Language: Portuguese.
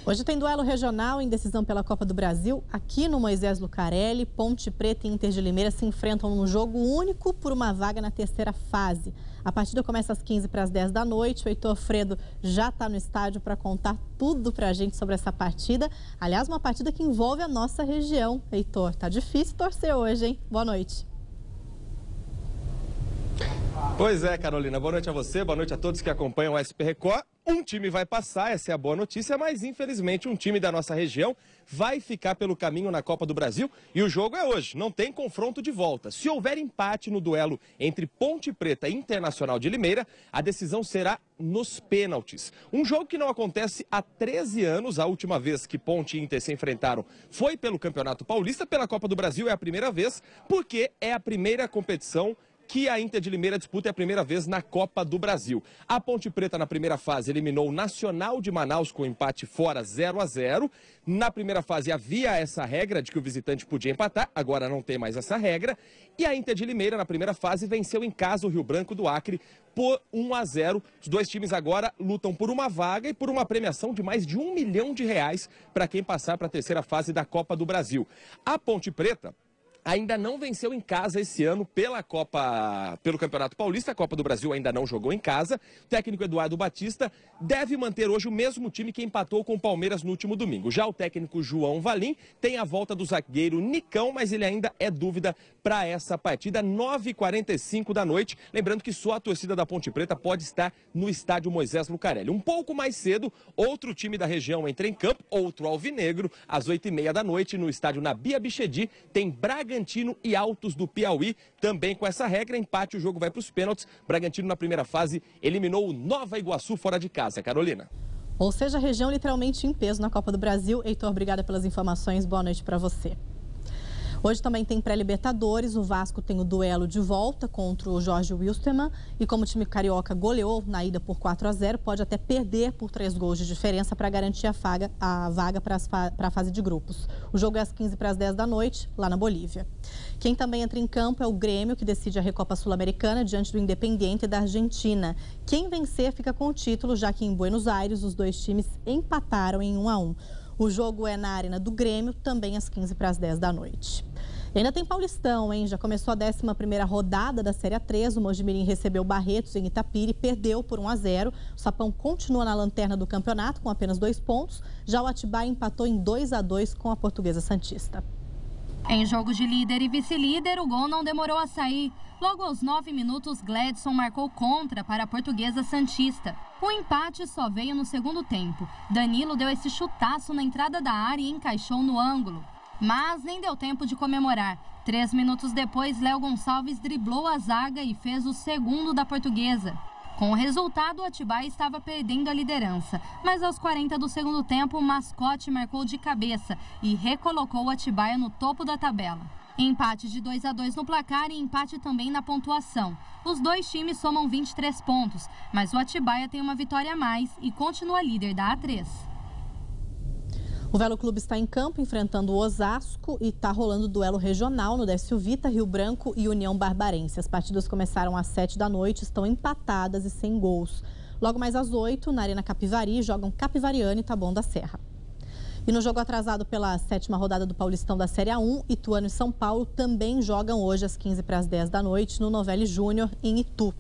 Hoje tem duelo regional em decisão pela Copa do Brasil. Aqui no Moisés Lucarelli, Ponte Preta e Inter de Limeira se enfrentam num jogo único por uma vaga na terceira fase. A partida começa às 15 para as 10 da noite. O Heitor Fredo já está no estádio para contar tudo para a gente sobre essa partida. Aliás, uma partida que envolve a nossa região. Heitor, tá difícil torcer hoje, hein? Boa noite. Pois é, Carolina. Boa noite a você, boa noite a todos que acompanham o SP Record. Um time vai passar, essa é a boa notícia, mas infelizmente um time da nossa região vai ficar pelo caminho na Copa do Brasil e o jogo é hoje, não tem confronto de volta. Se houver empate no duelo entre Ponte Preta e Internacional de Limeira, a decisão será nos pênaltis. Um jogo que não acontece há 13 anos, a última vez que Ponte e Inter se enfrentaram foi pelo Campeonato Paulista, pela Copa do Brasil é a primeira vez, porque é a primeira competição que a Inter de Limeira disputa é a primeira vez na Copa do Brasil. A Ponte Preta, na primeira fase, eliminou o Nacional de Manaus com empate fora 0-0. Na primeira fase havia essa regra de que o visitante podia empatar, agora não tem mais essa regra. E a Inter de Limeira, na primeira fase, venceu em casa o Rio Branco do Acre por 1-0. Os dois times agora lutam por uma vaga e por uma premiação de mais de R$1 milhão para quem passar para a terceira fase da Copa do Brasil. A Ponte Preta ainda não venceu em casa esse ano pelo Campeonato Paulista. A Copa do Brasil ainda não jogou em casa. O técnico Eduardo Batista deve manter hoje o mesmo time que empatou com o Palmeiras no último domingo. Já o técnico João Valim tem a volta do zagueiro Nicão, mas ele ainda é dúvida para essa partida, 9h45 da noite. Lembrando que só a torcida da Ponte Preta pode estar no estádio Moisés Lucarelli. Um pouco mais cedo, outro time da região entra em campo, outro alvinegro, às 8h30 da noite, no estádio Nabia Bichedi, tem Bragantino e Altos do Piauí, também com essa regra, empate, o jogo vai para os pênaltis. Bragantino na primeira fase eliminou o Nova Iguaçu fora de casa. Carolina. Ou seja, a região literalmente em peso na Copa do Brasil. Heitor, obrigada pelas informações, boa noite para você. Hoje também tem pré-Libertadores, o Vasco tem o duelo de volta contra o Jorge Wilstermann e como o time carioca goleou na ida por 4-0, pode até perder por 3 gols de diferença para garantir a vaga para a fase de grupos. O jogo é às 15 para as 10 da noite, lá na Bolívia. Quem também entra em campo é o Grêmio, que decide a Recopa Sul-Americana diante do Independiente da Argentina. Quem vencer fica com o título, já que em Buenos Aires os dois times empataram em 1-1. O jogo é na Arena do Grêmio, também às 15 para as 10 da noite. E ainda tem Paulistão, hein? Já começou a 11ª rodada da Série A3. O Mojimirim recebeu o Barretos em Itapira e perdeu por 1-0. O Sapão continua na lanterna do campeonato com apenas 2 pontos. Já o Atibaia empatou em 2-2 com a Portuguesa Santista. Em jogo de líder e vice-líder, o gol não demorou a sair. Logo aos 9 minutos, Gledson marcou contra para a Portuguesa Santista. O empate só veio no segundo tempo. Danilo deu esse chutaço na entrada da área e encaixou no ângulo. Mas nem deu tempo de comemorar. 3 minutos depois, Léo Gonçalves driblou a zaga e fez o segundo da Portuguesa. Com o resultado, o Atibaia estava perdendo a liderança. Mas aos 40 do segundo tempo, o Mascote marcou de cabeça e recolocou o Atibaia no topo da tabela. Empate de 2-2 no placar e empate também na pontuação. Os dois times somam 23 pontos, mas o Atibaia tem uma vitória a mais e continua líder da A3. O Velo Clube está em campo enfrentando o Osasco e está rolando duelo regional no Décio Vita, Rio Branco e União Barbarense. As partidas começaram às 7 da noite, estão empatadas e sem gols. Logo mais às 8, na Arena Capivari, jogam Capivariano e Taboão da Serra. E no jogo atrasado pela 7ª rodada do Paulistão da Série A1, Ituano e São Paulo também jogam hoje às 15 para as 10 da noite no Novelli Júnior, em Itu.